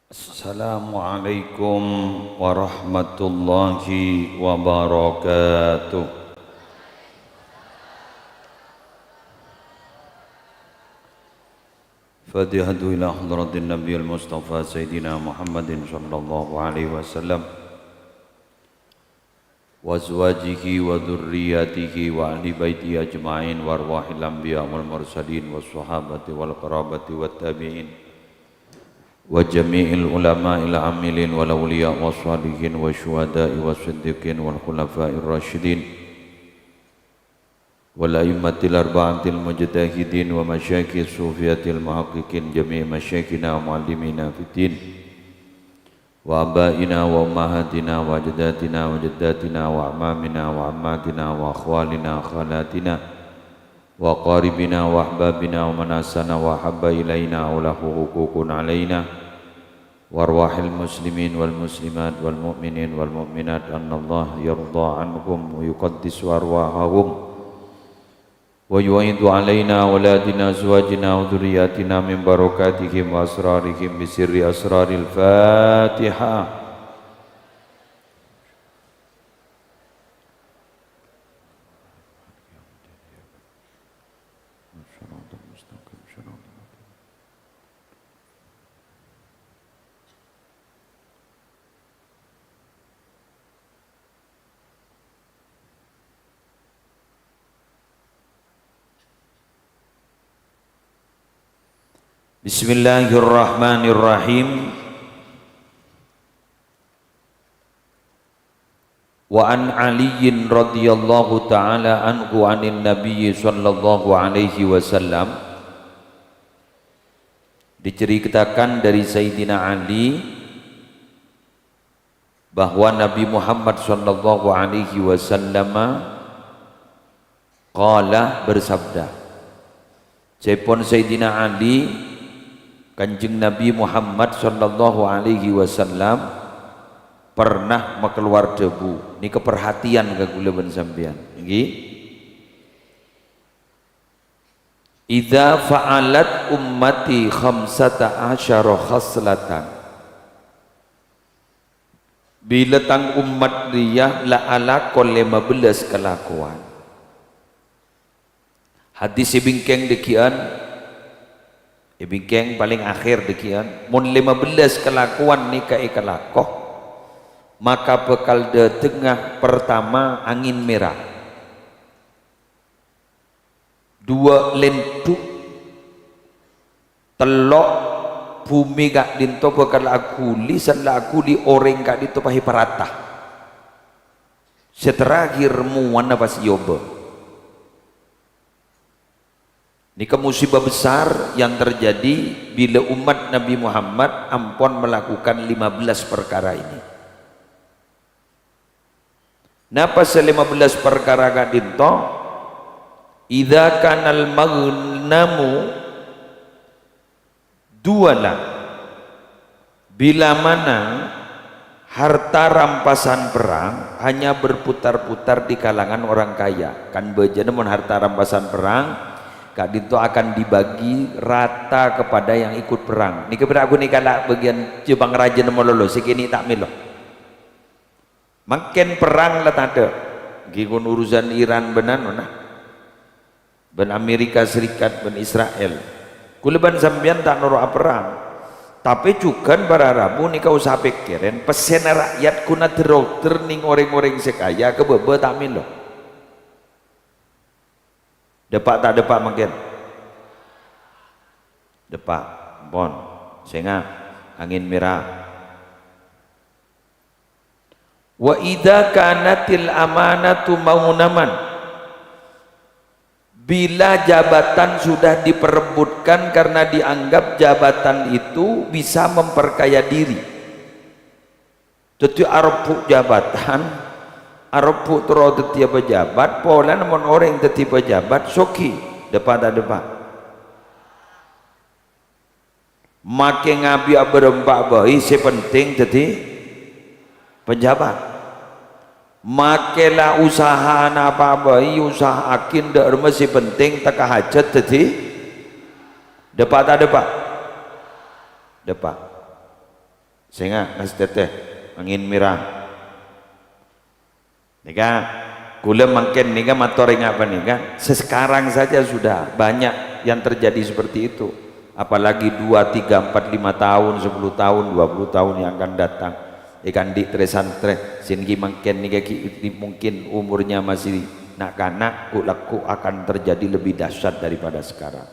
Assalamualaikum warahmatullahi wabarakatuh. Fatihatu ila hadratin Nabi al-Mustafa Sayyidina Muhammadin sallallahu alaihi wasallam wa azwajihi wa dhurriyyatihi wa ahli baiti ajma'in wa arwahil anbiya wal mursalin was sahabati wal qarabati wat tabi'in wa jami'il ulama'il amilin wal awliya was salihin wa syuhada'i was siddiqin wal khulafa'ir rasyidin wal a'immatil arba'atil mujtahidin wa masyayikhis sufiyatil muhaqqiqin jami' masyayikhina wa muallimina fiddin wa abaina wa ummahatina wa ajdatina wa jaddatina wa amamina wa ammatina wa akhwalina khalatina wa qaribina wa ahbabina wa manasana wa habba ilaina wa lahu hukukun alaina wa arwahil muslimin wal muslimat wal mu'minin wal mu'minat annallah yarda anhum wa yuqaddisu arwahahum wa yu'idu alaina waladina azwajina wa dhurriyyatina min barakatihim wa asrarihim bisirri asraril Fatihah. Bismillahirrahmanirrahim. Wa an Aliyin radhiyallahu ta'ala anhu anin Nabi sallallahu alaihi wasallam, diceritakan dari Sayyidina Ali bahwa Nabi Muhammad sallallahu alaihi wasallam qala, bersabda. Cepon Sayyidina Ali, Kanjeng Nabi Muhammad sallallahu alaihi wasallam pernah mengeluar debu. Ini keperhatian ke kula ben sampean. Nggih. Idza fa'alat ummati khamsata asyara khaslatan. Bila tang umat dia la ala kol 15 kelakuan. Hadis bingkeng dekian, bingkeng paling akhir dekian, mun 15 kelakuan nikah kelakoh, maka bekal de tengah pertama angin merah, dua lentuk telok bumi kak dinto bekal akuli sala akuli orang kak dinto pahi paratah seterakhir muan apa siyoba. Ini musibah besar yang terjadi bila umat Nabi Muhammad ampun melakukan 15 perkara ini. Napa se-15 perkara kadinto? Idza kanal maghnamu duala, bila mana harta rampasan perang hanya berputar-putar di kalangan orang kaya. Kan bejana mun harta rampasan perang Kak Dito akan dibagi rata kepada yang ikut perang. Ini kepada aku nih kalau bagian Jepang Raja nomor lolo sekini tak milo. Makin perang lah tak ada. Gigun urusan Iran benan mana? Ben Amerika Serikat ben Israel. Kuleban sambian tak noro perang. Tapi juga para Rabu nih kau usah pikirin pesen rakyat kuna terning orang-orang sekaya kebebe tak milo. Depak tak depak makin depak bon sehingga angin merah. Wa idza kanatil amanatu maunaman, bila jabatan sudah diperebutkan karena dianggap jabatan itu bisa memperkaya diri. Jadi arepuk jabatan Arab putro tetiap pejabat, pola namun orang tetiap pejabat soki depan tak depan. Makin ngabi berempat bayi sepenting teti pejabat. Makelah usaha apa bayi usaha akin dak masih penting tak hajat teti depan tak depan. Depan. sehingga teteh angin mirang nika kula mungkin nika matoring apa nika sekarang saja sudah banyak yang terjadi seperti itu, apalagi 2, 3, 4, 5 tahun, 10 tahun, 20 tahun yang akan datang. Ikan di tresantre sehingga mungkin nika mungkin umurnya masih nak-nak, laku akan terjadi lebih dahsyat daripada sekarang.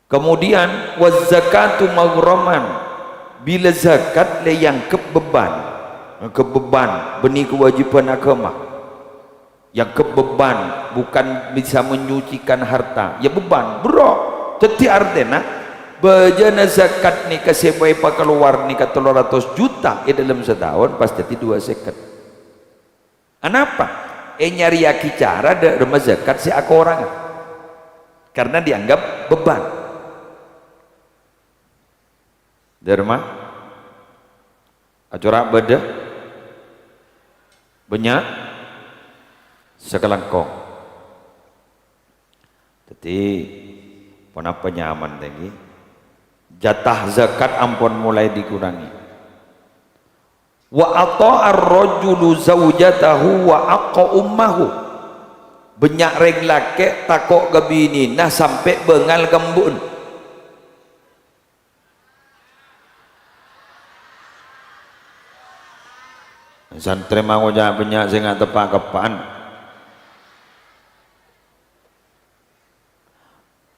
Kemudian wazakatu maghraman, bila zakat le yang kebeban benih kewajiban agama, yang kebeban bukan bisa menyucikan harta, ya beban bro. Jadi artinya bejana zakat ni kasebay pa keluar ni ka 300 juta dalam setahun pas jadi 2 zakat. Kenapa? Nyari cara derma zakat si aku orang karena dianggap beban. Derma acura beda banyak sekelangkong. Jadi kenapa nyaman tinggi jatah zakat ampun mulai dikurangi. Wa ata'ar rajulu zaujatahu wa aqqa ummahu, banyak reng laki takok ke bini nah sampai bengal gembun. Santri mau jangan banyak saya nggak tepak kepaan.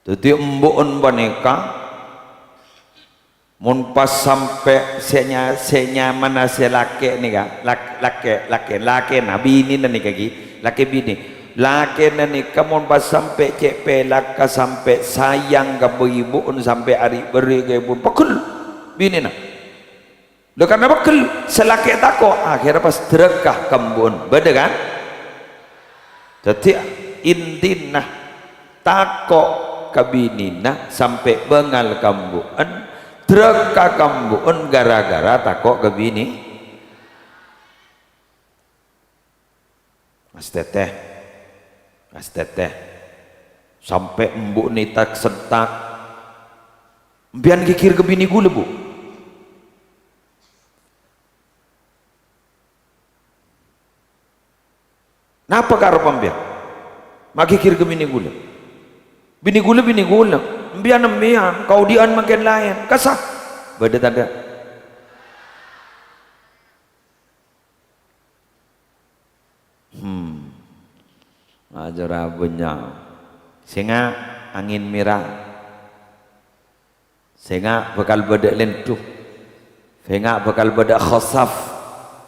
Jadi embun boneka mun pas sampai senya mana se laki ni kan laki nabi ini nani kaki laki bini laki nani kamu pas sampai cp laka sampai sayang ke ibu sampai hari beri ke ibu pakul bini na lo karena pakul selaki tako akhirnya pas derekah kembun beda kan. Jadi intina tako kabinina sampai bengal kambuan derekah kambuan gara-gara tako kabini. Mas teteh sampai embuk ni tak sentak biar kikir kabini gula bu. Napa karo pambian? Makikir ke bini gula. Bini gula. Mbian kau dian makin lain. Kasah. Beda tanda. Ajara benyang. Sehingga angin mirang. Sehingga bakal beda lentuh. Sehingga bakal beda khasaf.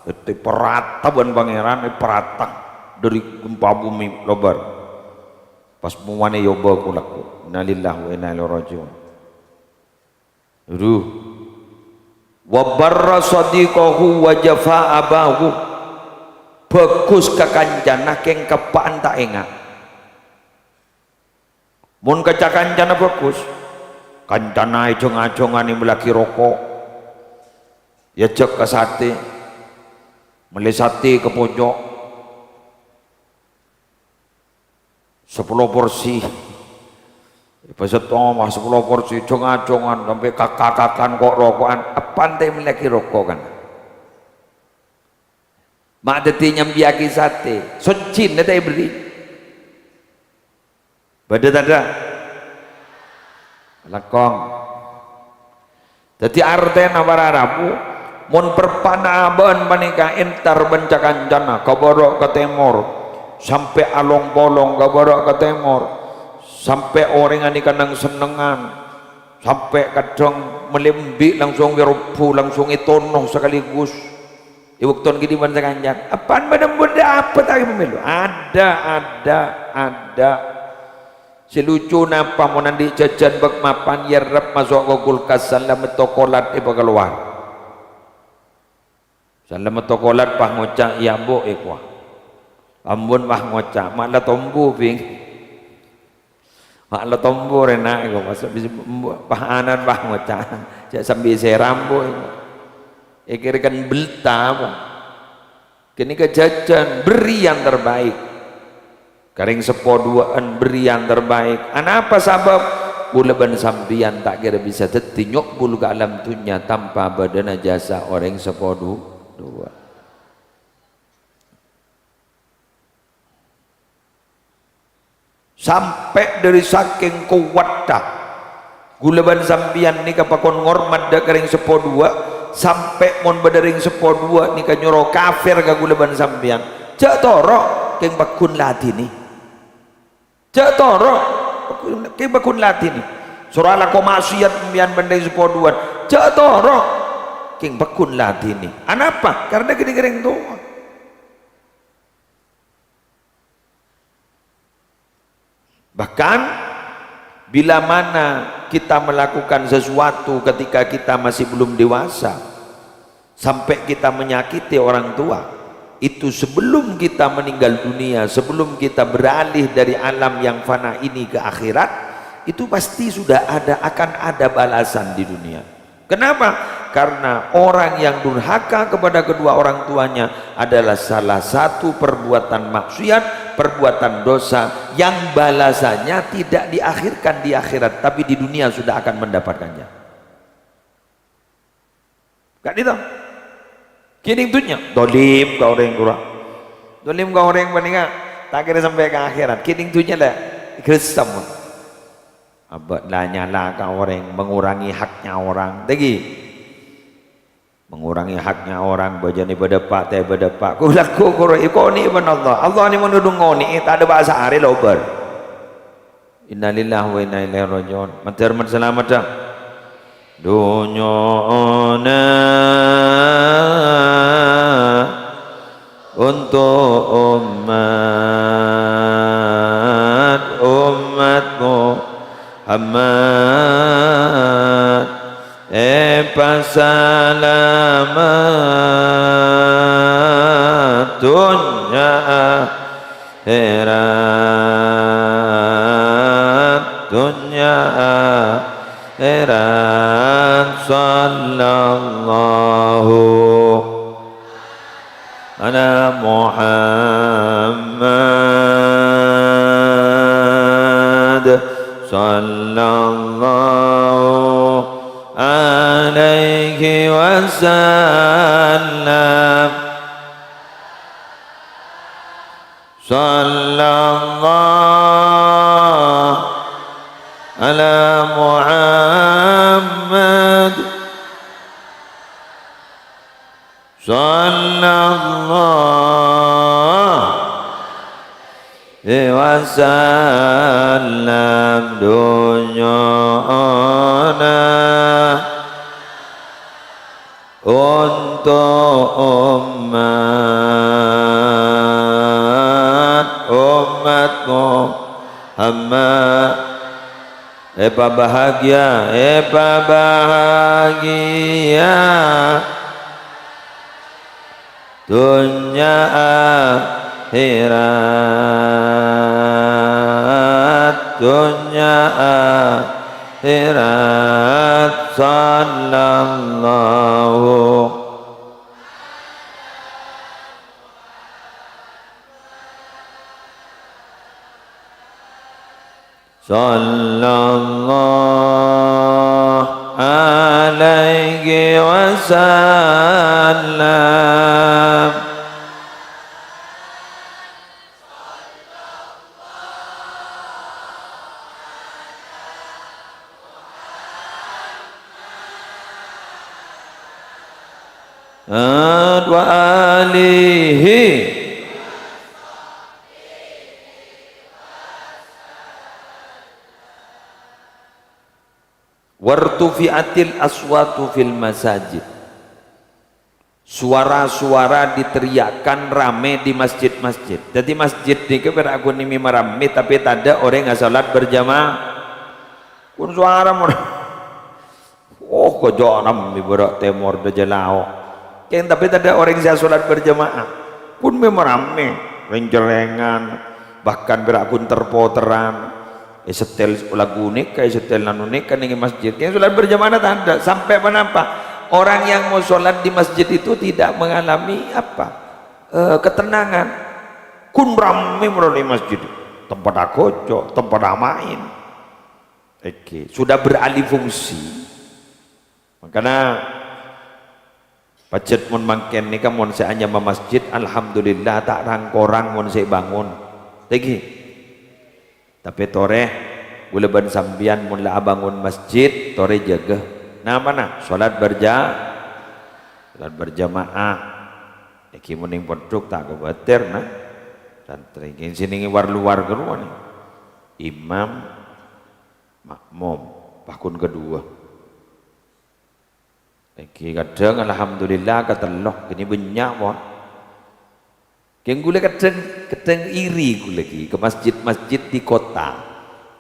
Itu perata ban pangeran perata. Dari gempa bumi lobar pas muwane yoba kulaku innalillahi wa inna ilaihi rajiun. Ruh wa barra sadiqahu wa jafa abahu, bagus ka kancana keng kepaan tak ingat mun kaca kancana bagus kancana ejong-ejongan melaki rokok ya cek ke sate melesati ke pojok 10 porsi peset omah 10 porsi jongan-jongan sampai kakak-kakan kok rokokan apante melaki rokok kan mak deti nyambiaki sate socin neta beri beda tanda lakong jadi artena bararabu mun perpanaban manika entar bencakan jana kaborok ke temor sampai along bolong gabarak ke timur sampai orang ini kanang senengan sampai kadang melembik langsung gerupu langsung itonoh sekaligus iwakton gini bangsa kanjang apaan badan benda apa tadi pemilu ada si lucu napa mau nanti jajan bak mapan yerap masuk ke kulkas salam tokolat iba keluar salam tokolat pah ngocak ya bo ekwa ambon wah ngocak maklah tombu ping maklah tombu rena iko masuk bisa pahanan wah ngocak cak sambil serambo ikirkan belta apa kini kejajan beri yang terbaik karing sepoduaan beri yang terbaik apa sebab kula ban sambian tak kira bisa tetinyok bulu ke alam dunia tanpa badana jasa orang sepodu dua. Sampai dari saking kuat dah gula ban sambian ni kapakon ngormat dah kering sepodua sampai mon badering sepodua ni ka nyoro kafir ka gula ban sambian cak toro keng bakun lati ni cak toro keng bakun lati ni surala ko maksiat mbian bandeng sepodua cak toro keng bakun lati ni anapa karena gini kering doa. Bahkan bila mana kita melakukan sesuatu ketika kita masih belum dewasa sampai kita menyakiti orang tua, itu sebelum kita meninggal dunia, sebelum kita beralih dari alam yang fana ini ke akhirat, itu pasti sudah akan ada balasan di dunia. Kenapa? Karena orang yang durhaka kepada kedua orang tuanya adalah salah satu perbuatan maksiat, perbuatan dosa yang balasannya tidak diakhirkan di akhirat, tapi di dunia sudah akan mendapatkannya. Kan itu? Kini dunia dolim kau orang kurang, dolim kau orang paling tak kira sampai ke akhirat. Kini dunia lah krisam. Abad lah nyala kau orang mengurangi haknya orang lagi, mengurangi haknya orang bajani berdepak teh berdepak ku laku kau ni pun Allah ni menudung kau ni tak ada bahasa hari lober. Innalillahi wa inna ilaihi rajiun. Matur selamat dah dunya ana untuk umatmu Muhammad pasalamatun ya akhirat dunya akhirat sallallahu ala Muhammad sallallahu alaihi wasallam sallallahu ala Muhammad sallallahu wasallam dunya ana untuk umatmu Muhammad. Bahagia dunya akhirat dunya akhirat sallallahu sallallahu alaihi wasallam wa alihi wartufi'atil aswatu fil masajid. Suara-suara diteriakkan rame di masjid-masjid. Jadi masjid ni ke aku ni rame tapi tak ada orang yang salat berjamaah. Kun suara mun oh ko joram mi berak temor de jalao. Ken tapi tak ada orang yang salat berjamaah. Kun memang rame, renjerengan bahkan berakun terpoteran. Setel lagu nik kayak setel nanu nik kan ini masjid. Yang salat berjamaah tak ada. Sampai apa? Orang yang mau sholat di masjid itu tidak mengalami ketenangan. Kun rame melalui masjid, tempat aku tempat main. Oke, sudah beralih fungsi. Makanya pacet mun mangken ni kan mun saya hanya masjid, alhamdulillah tak rangkorang mun saya bangun. Lagi. Tapi tore gula ban sambian mun la bangun masjid, tore jaga. Nah mana? Salat berjamaah. Iki muning pondok tak kebater nah. Santri kin sini luar keruan. Imam makmum pakun kedua. Iki kadang alhamdulillah kateloh kini banyak mon. Yang gula kadang iri gula lagi ke masjid-masjid di kota.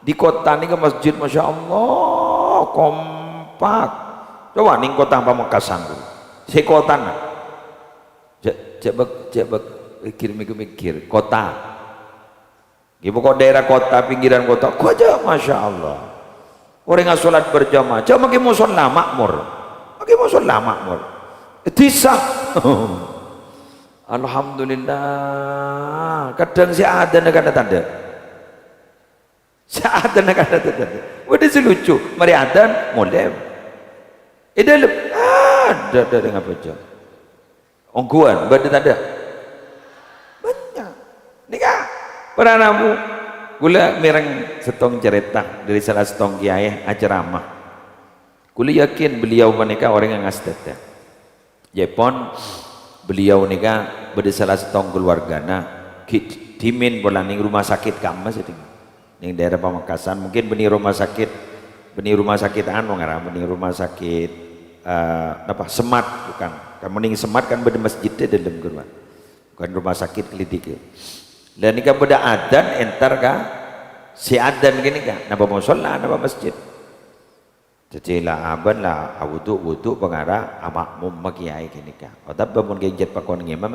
Di kota ni ke masjid masya Allah kompak. Coba ning kota Pamekasan dulu. Si kota na. Coba mikir kota. Ibu kok daerah kota pinggiran kota. Kok aja masya Allah. Orang yang sholat berjamaah. Coba mau sholat makmur. Mau sholat makmur. Tisah. Alhamdulillah. Kadang si ada negara tanda. Si ada negara tanda. Udah si lucu. Mari adan mulai. Ada dengan baca. Ongguan berarti tanda. Banyak. Nikah. Para namu. Gula mireng setong cerita dari salah setong kiai ceramah. Gula yakin beliau menikah orang yang ngastet. Jepon beliau nikah pada salah setong keluargana timin bolaning rumah sakit kamas itu ning daerah Pamekasan mungkin benih rumah sakit anu ngarang benih rumah sakit apa Semat bukan kan benih Semat kan beda masjidnya dalam geruan bukan rumah sakit klinik dan nikah beda adan entar ka si adan gini ka napa mau sholat napa masjid jadi lah aban lah wudu pengarah makmum makiai gini ka otak bangun genjet pakon ngimam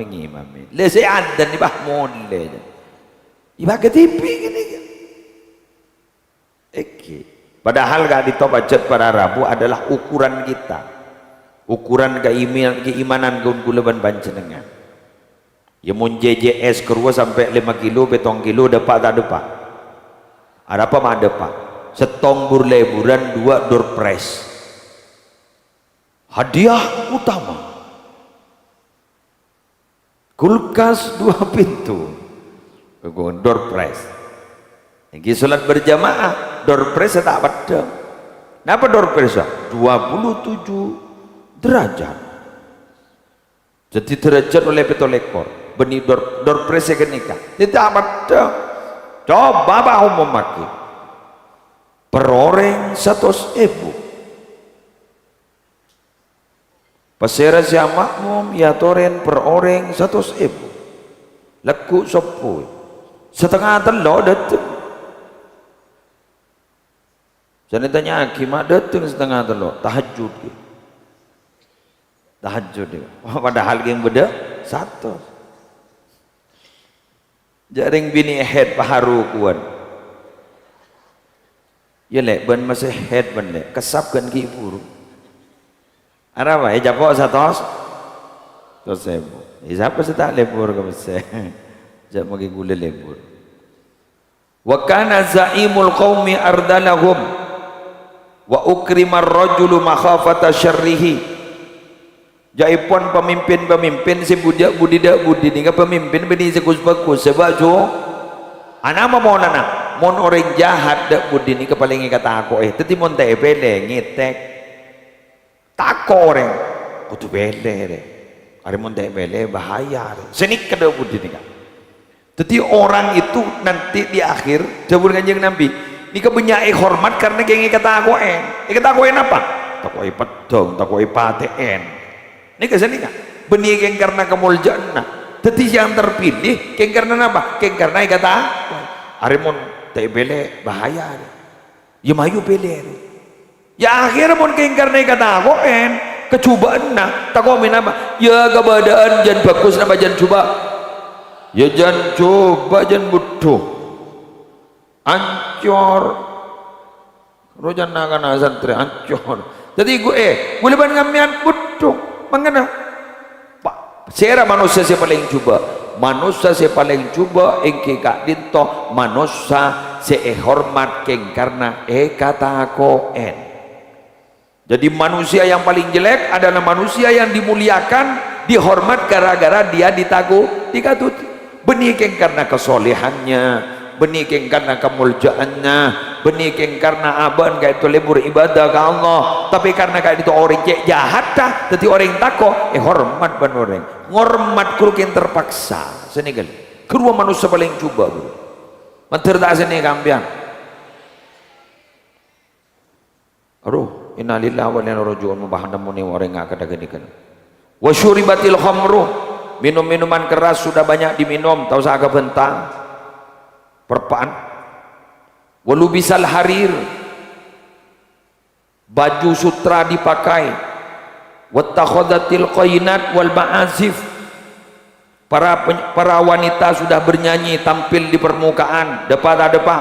le si adan di bahmun le iba ke TV gini ka padahal gak ditobacet para Rabu adalah ukuran kita ukuran keimanan gulaban panjenengan ya mun JJS kerua sampai 5 kilo betong kilo dapat tak dapat ada apa mah dapat setong burleburan 2 door prize hadiah utama kulkas 2 pintu door prize lagi sholat berjamaah door prize tak pada kenapa door prize 27 derajat jadi derajat oleh petolekor benih door prize kenikah tidak ada coba bahu memaki per orang 100.000 pasera si makmum ya toren per orang 100.000 leku sopo setengah telo datang jadi tanya gimana datang setengah telo tahajud padahal yang beda satu jaring bini head paharu kuan ya lek ban masih head ban lek kesapkan ki buru ara wae japo 100.000 siapa sih tak lebur ke masih jak magi gule lebur wa kana zaimul qaumi ardalahum wa ukrimar rajulu makhafata syarrihi jaipon pemimpin si budak budidak budi ni pemimpin bini sekus-bakus sebab jo ana mau nana mon orang jahat dak budi ni kepalingi kata aku teti mon teh bele ngitek tako orang kudu bele re are mon teh bele bahaya re senik kada budi ni kan teti orang itu nanti di akhir dawuh Kanjeng Nabi ni kebenyai hormat karena kengi kata aku kata aku apa tako pedong tako paten ini kesini kan benih yang karena kemuliaan tetapi yang terpilih yang karena apa yang karena kata harimon tak bele bahaya ya mayu bele ya akhirnya pun yang karena kata kecubaan tak komen apa ya keadaan jangan bagus nama jangan coba ya jangan coba jangan butuh ancor rojan nakan santri ancor jadi gue leban ngamian butuh mengena Pak sera manusia saya paling coba manusia saya paling coba engke kak dinto manusia hormat keng karena kata koen. Jadi manusia yang paling jelek adalah manusia yang dimuliakan, dihormat gara-gara dia dikatuti. Benih keng karena kesolehannya, benih keng karena kemuljaannya, benih keng karena aban kayak itu lebur ibadah ke Allah. Tapi karena kayak itu orang cek jahat dah, jadi orang tako hormat ban orang. Hormat krukin terpaksa. Senegal. Kedua manusia paling coba bro. Mentir tak sini kampian. Aduh, innalillahi wa inna ilaihi raji'un. Mubahana muni orang ngak kadang-kadang. Wa syuribatil khamru, minum-minuman keras sudah banyak diminum, tahu saya agak bentang. Perpaan. Wa lubisal harir, baju sutra dipakai. Wa takhadhatil qainat wal ma'azif, para wanita sudah bernyanyi tampil di permukaan depan.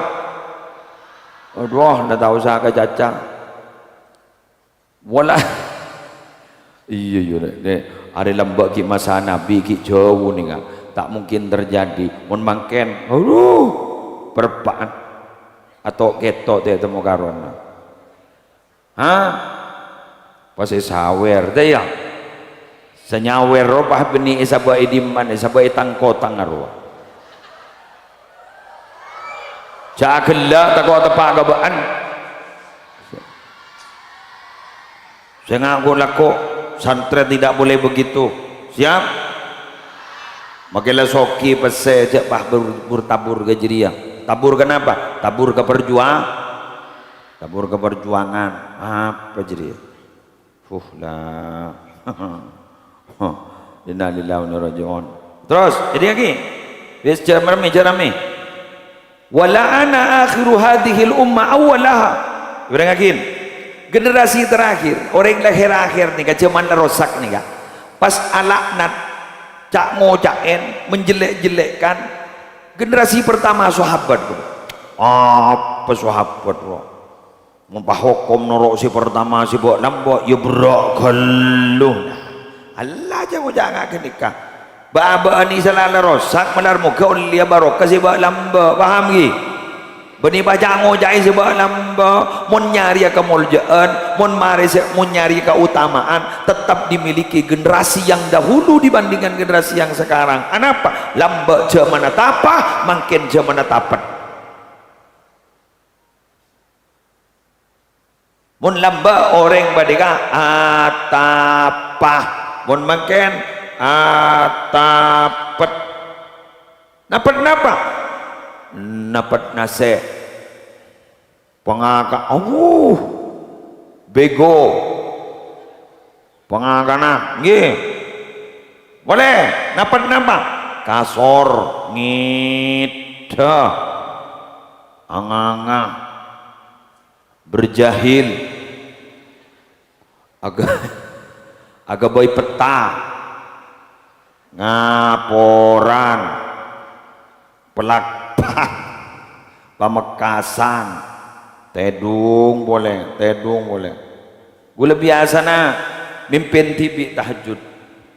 Aduh, ndak tahu saya kecaca. Wala iya ada lembak ki masa nabi ki jauh nih tak mungkin terjadi mun mangken perpaan atau ketok teh temu karona pasti sawer teh ya senyawer robah beni isaba idiman isaba tangkotang arwah jagela takwa tepak gabaan. Saya ngaku laku santri tidak boleh begitu. Siap? Makilah soki pese cek bah bertabur ke jeria. Tabur kenapa? Tabur ke perjuangan. Apa jeria? Lah. Innalillahi wa inna ilaihi raji'un. Terus, jadi lagi. Wis jarami. Wala ana akhiru hadhil umma awwalaha. Berang yakin? Generasi terakhir, orang lahir akhir nih, cuman rosak nih kak. Pas alaknat, cak ngocain, menjelek-jelekkan. Generasi pertama sahabat, apa sahabat bro? Mumpahokom norok si pertama si bok lambok, ya berak galuh. Allah jangan jangan kenikah. Baba ni salah rosak, melar muka ulia barokah si bok lambok, paham gi? Beni baca ngojai sebab lamba mun nyari kemuliaan, mun nyari keutamaan tetap dimiliki generasi yang dahulu dibandingkan generasi yang sekarang. Kenapa? Lamba zaman tapa makin zaman tapat. Mun lamba orang badika atapa, mun makin atapat. Napa? Napat nase pengaka bego pengakana nggih boleh napat napa kasor ngita anganga berjahil agak boy peta ngaporan pelak pamekasan tedung boleh gula biasa mimpin TV tahajud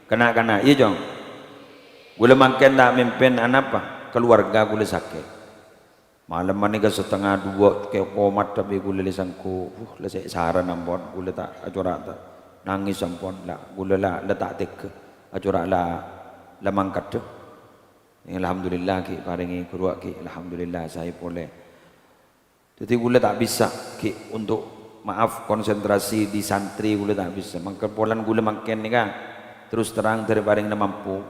kena iya jong gula makin tak mimpin apa keluarga gula sakit malam ini ke setengah dua ke komat tapi gula lisangku lesek saran ampun gula tak acurak tak nangis ampun lah gula lah letak tek acurak lah mangkat tu. Alhamdulillah ki paringi keruak ki alhamdulillah saya boleh. Jadi gula tak bisa ki untuk maaf konsentrasi di santri gula tak bisa. Mangkel polan gula makin ni kan terus terang dari paring na mampu.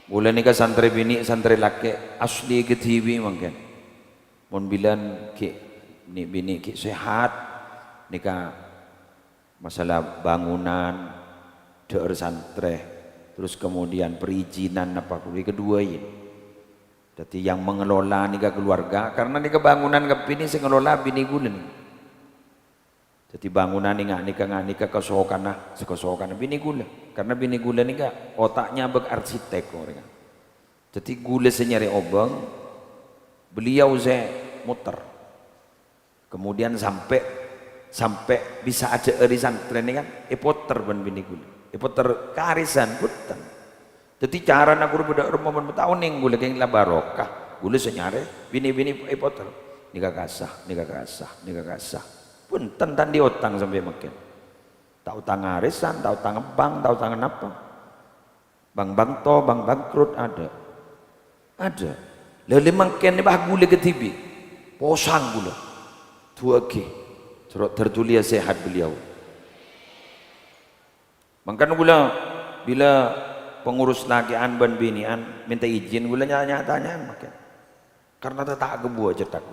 Gula ni ka santri bini santri laki asli ke TV mangken. Mon bilan ki ni bini ki sehat ni ka masalah bangunan deur santri. Terus kemudian perizinan apa kedua ini. Jadi yang mengelola nika keluarga karena nika bangunan kepini sing ngelola bini gula nih. Jadi bangunan nika kesokan bini gula. Karena bini gula nika otaknya berarsitek orang. Jadi gula senyari obeng beliau saya muter. Kemudian sampai bisa aja erisan tren kan poter ban bini gula. Poter karisan putan. Jadi cara nak guru budak rumah tahun ning gula keng la barokah. gula senyare bini-bini poter nikah kasah pun tentan diotang sampai makin tak utang arisan, tak utang bank, tak utang apa bank to, bank bangkrut ada lalu makin ni bah gula ke TV posang gula 2G tertulis sehat beliau makanya gula bila pengurus lakian ban binian minta izin gula nyata-nyatanya makin karena tak kebuah cetak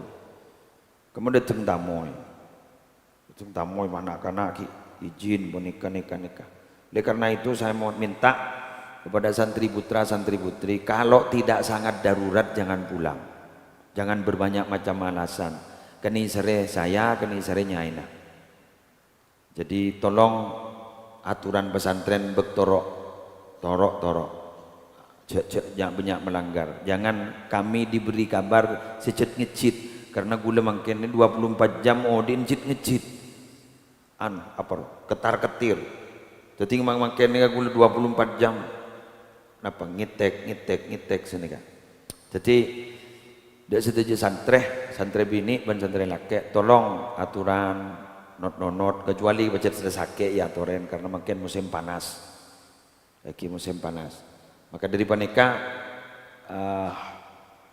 kemudian tengtamoy mana kanak izin nikah. Oleh karena itu saya mau minta kepada santri putra santri putri kalau tidak sangat darurat jangan pulang, jangan berbanyak macam alasan. Keni sere saya, keni sere nyaina. Jadi tolong aturan pesantren bertorok, jangan banyak melanggar. Jangan kami diberi kabar secet ngecit karena gula makin 24 jam odin ngecit ketar ketir. Jadi makin ni gula 24 jam. Kenapa ngitek sini kan. Jadi dia setuju santri bini dan santri laki tolong aturan not kecuali baca sakit ya toren karena makin musim panas. Lagi musim panas. Maka dari panika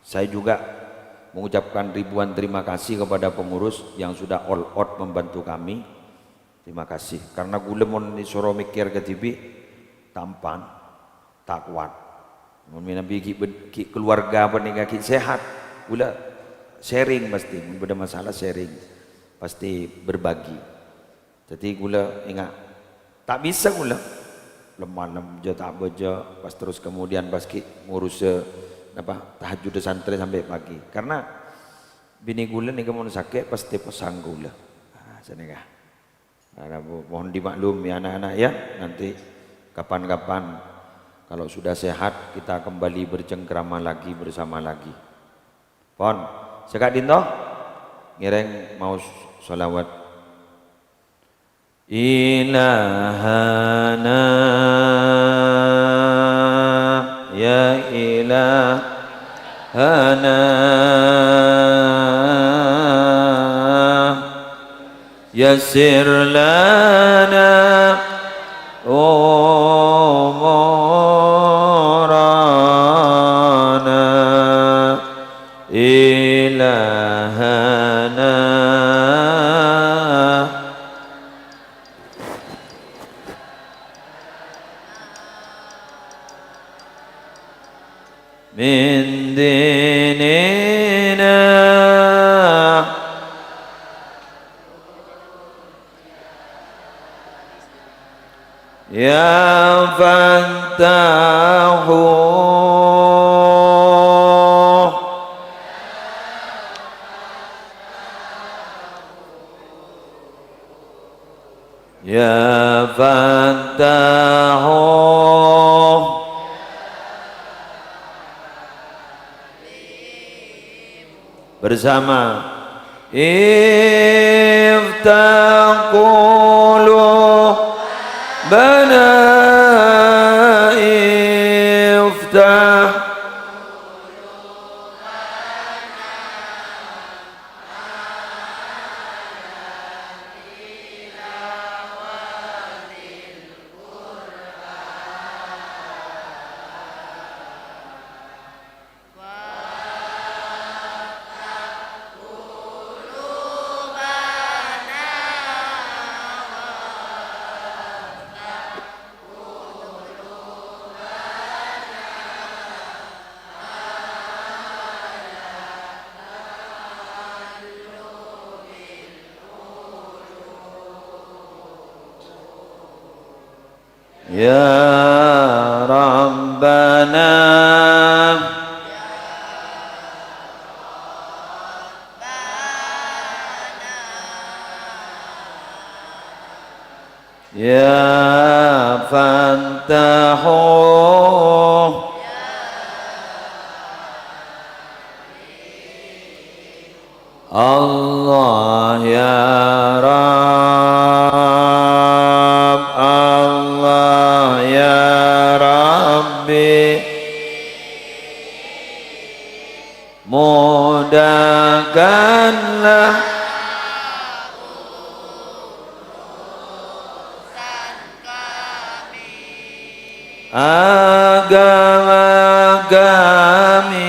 saya juga mengucapkan ribuan terima kasih kepada pengurus yang sudah all out membantu kami. Terima kasih karena gula mon disuruh mikir ke TV tampan tak kuat. Mun nabi ki keluarga panika ki sehat gula sharing pasti mun ada masalah sharing pasti berbagi. Jadi gula ingat tak bisa gula lemah tak beja pas terus kemudian pas ngurus tahajud santri sampai pagi karena bini gula nih kamu sakit pasti pesang gula senega mohon dimaklum ya anak-anak ya nanti kapan-kapan kalau sudah sehat kita kembali bercengkrama lagi bersama lagi pon sekak dinto ngireng mau sholawat ilahana ya ilahana yassir lana umurana ilahana min dinina ya Fattahu ya Fattahu bersama iftaqulu bana iftah ya Rabbana ya Fattahu Allah ya Rabb Allah ya Rabbi agama kami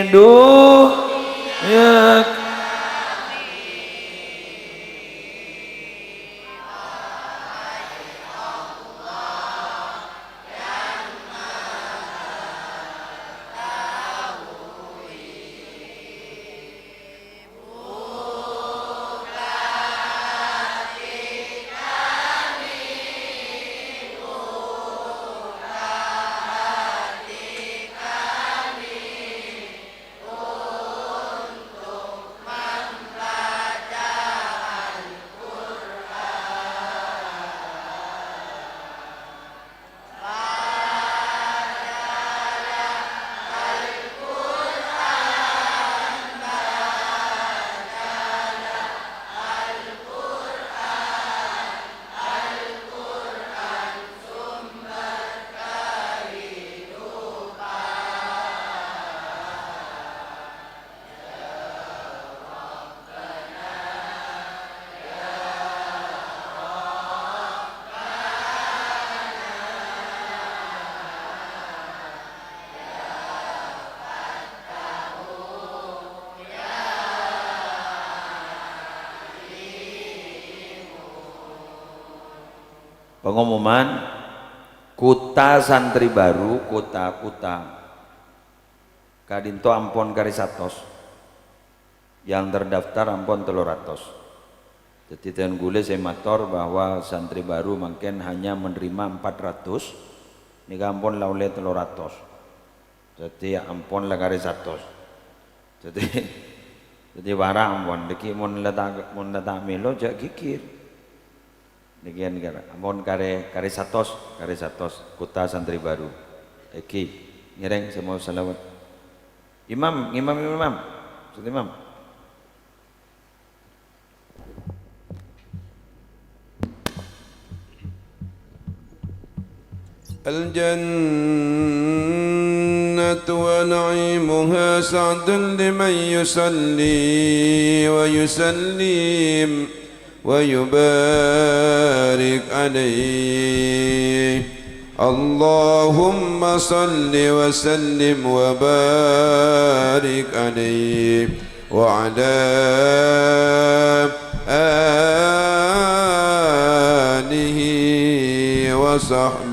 dunia pengumuman kuta santri baru kuta kadinto ampon karisatos yang terdaftar ampon 300. Jadi dengan gule saya mator bahwa santri baru mungkin hanya menerima 400 ini ampon laule 300 jadi ampon lah karisatos jadi barang ampon deki mon letak melo jak kikir demikian kira ampun kare satos kuta santri baru eki ngereng semua salawat imam Ustaz Imam الجنة ونعيمها سعد لمن يصلي ويسلم ويبارك عليه اللهم صل وسلم وبارك عليه وعلى آله وصحبه